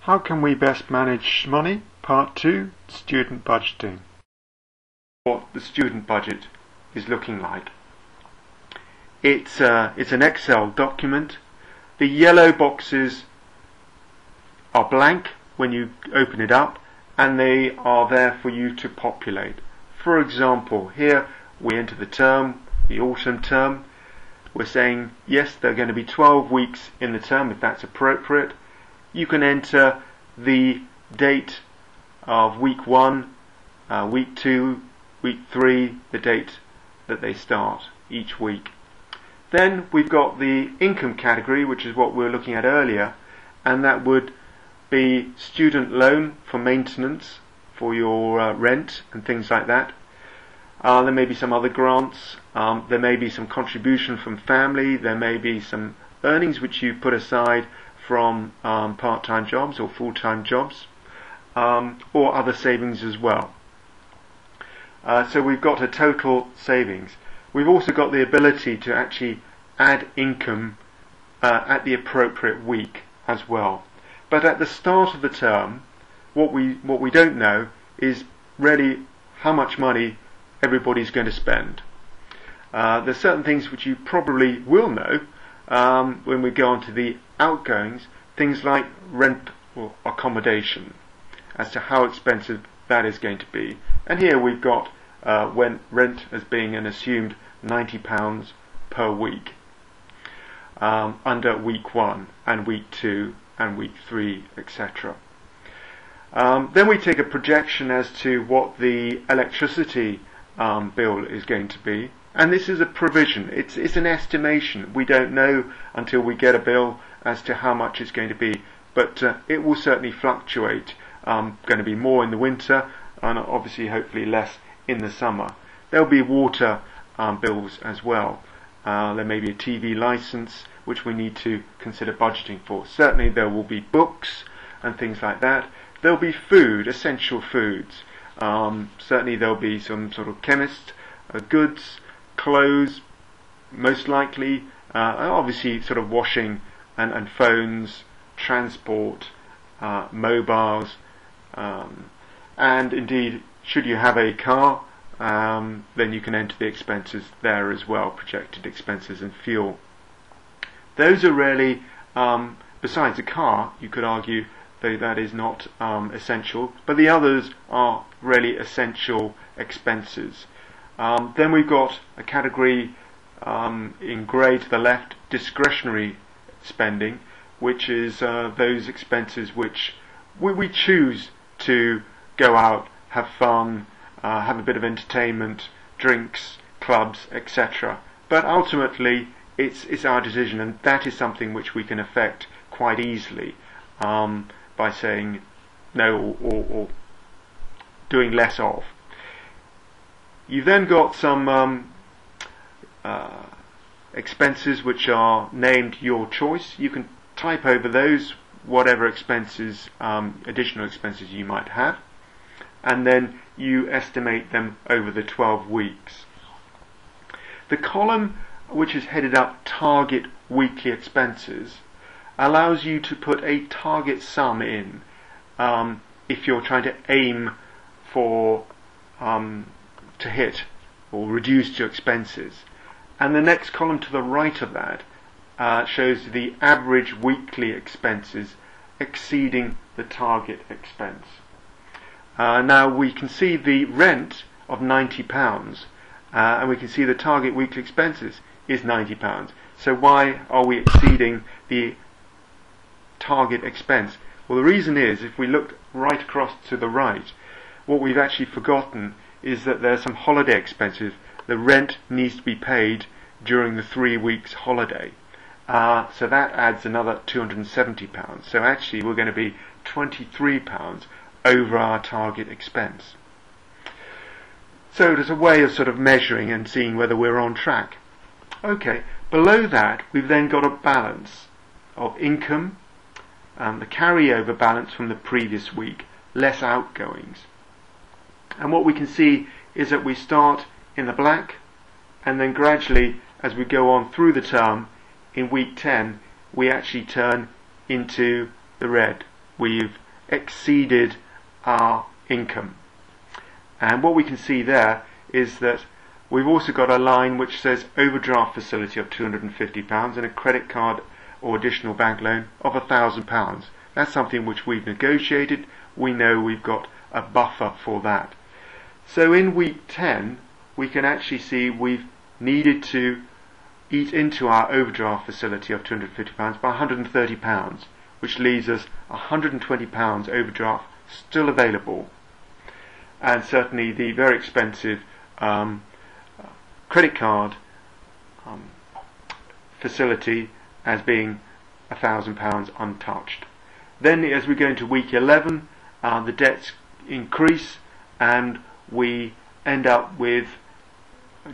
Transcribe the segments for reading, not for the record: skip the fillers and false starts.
How can we best manage money? Part 2, student budgeting. What the student budget is looking like. It's an Excel document. The yellow boxes are blank when you open it up, and they are there for you to populate. For example, here we enter the term, the autumn term. We're saying yes, there are going to be 12 weeks in the term if that's appropriate. You can enter the date of week 1, week 2, week 3, the date that they start each week. Then we've got the income category, which is what we were looking at earlier, and that would be student loan for maintenance, for your rent and things like that. There may be some other grants, there may be some contribution from family, there may be some earnings which you put aside from part-time jobs or full-time jobs, or other savings as well. So we've got a total savings. We've also got the ability to actually add income at the appropriate week as well. But at the start of the term, what we don't know is really how much money everybody's going to spend. There's certain things which you probably will know when we go on to the outgoings, things like rent or accommodation, as to how expensive that is going to be. And here we've got rent as being an assumed £90 per week under week 1 and week 2 and week 3, etc. Then we take a projection as to what the electricity bill is going to be. And this is a provision. It's an estimation. We don't know until we get a bill as to how much it's going to be. But it will certainly fluctuate. Going to be more in the winter and obviously hopefully less in the summer. There'll be water bills as well. There may be a TV license which we need to consider budgeting for. Certainly there will be books and things like that. There'll be food, essential foods. Certainly there'll be some sort of chemist, goods, clothes, most likely, obviously sort of washing and phones, transport, mobiles, and indeed should you have a car, then you can enter the expenses there as well, projected expenses and fuel. Those are really, besides a car, you could argue though that is not essential, but the others are really essential expenses. Then we've got a category in grey to the left, discretionary spending, which is those expenses which we choose to go out, have fun, have a bit of entertainment, drinks, clubs, etc. But ultimately it's our decision, and that is something which we can affect quite easily by saying no or doing less of. You've then got some expenses which are named your choice. You can type over those whatever expenses, additional expenses you might have, and then you estimate them over the 12 weeks. The column which is headed up target weekly expenses allows you to put a target sum in if you're trying to aim for to hit or reduce your expenses. And the next column to the right of that shows the average weekly expenses exceeding the target expense. Now we can see the rent of £90 and we can see the target weekly expenses is £90. So why are we exceeding the target expense? Well, the reason is, if we look right across to the right, what we've actually forgotten is that there's some holiday expenses. The rent needs to be paid during the 3 weeks holiday. So that adds another £270. So actually we're going to be £23 over our target expense. So there's a way of sort of measuring and seeing whether we're on track. Okay, below that we've then got a balance of income, the carryover balance from the previous week, less outgoings. And what we can see is that we start in the black, and then gradually as we go on through the term, in week 10 we actually turn into the red. we've exceeded our income. And what we can see there is that we've also got a line which says overdraft facility of £250 and a credit card or additional bank loan of £1,000. That's something which we've negotiated. We know we've got a buffer for that. So in week 10, we can actually see we've needed to eat into our overdraft facility of £250 by £130, which leaves us £120 overdraft still available. And certainly the very expensive credit card facility as being £1,000 untouched. Then as we go into week 11, the debts increase and we end up with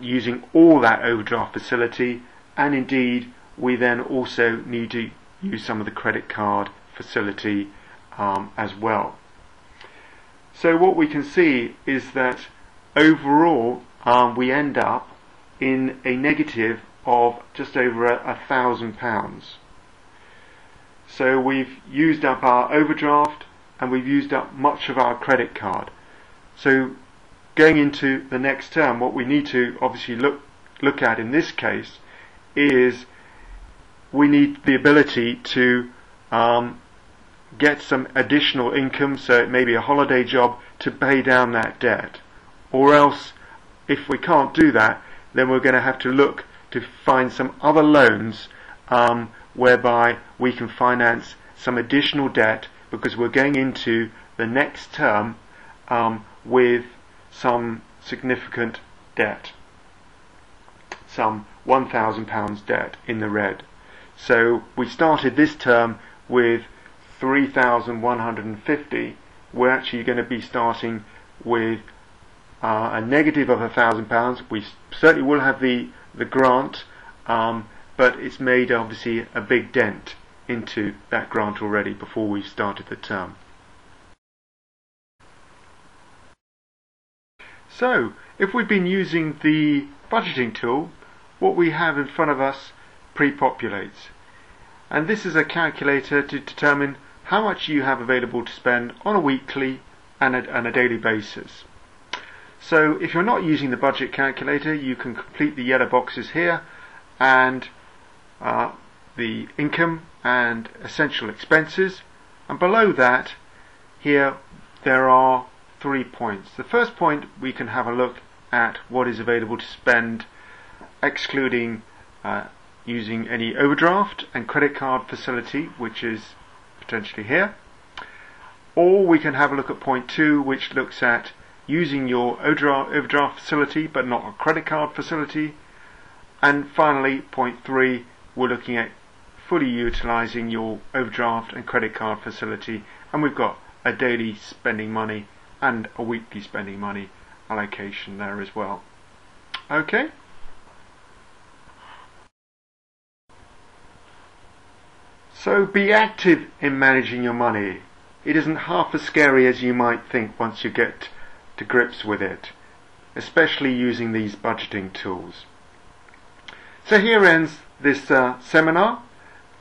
using all that overdraft facility, and indeed we then also need to use some of the credit card facility as well. So what we can see is that overall we end up in a negative of just over £1,000. So we've used up our overdraft and we've used up much of our credit card. So going into the next term, what we need to obviously look at in this case is we need the ability to get some additional income, so it may be a holiday job, to pay down that debt. Or else, if we can't do that, then we're going to have to look to find some other loans whereby we can finance some additional debt, because we're going into the next term with some significant debt, some £1,000 debt in the red. So we started this term with 3,150. We're actually going to be starting with a negative of £1,000. We certainly will have the grant, but it's made obviously a big dent into that grant already before we started the term. So, if we've been using the budgeting tool, what we have in front of us pre-populates. And this is a calculator to determine how much you have available to spend on a weekly and a daily basis. So, if you're not using the budget calculator, you can complete the yellow boxes here, and the income and essential expenses. And below that, here there are 3 points. The first point, we can have a look at what is available to spend, excluding using any overdraft and credit card facility, which is potentially here. Or we can have a look at point 2, which looks at using your overdraft facility but not a credit card facility. And finally, point 3, we're looking at fully utilizing your overdraft and credit card facility, and we've got a daily spending money and a weekly spending money allocation there as well. Okay. So be active in managing your money. It isn't half as scary as you might think once you get to grips with it, especially using these budgeting tools. So here ends this seminar.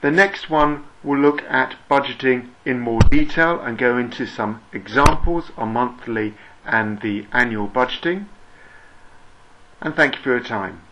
The next one will look at budgeting in more detail and go into some examples on monthly and the annual budgeting. And thank you for your time.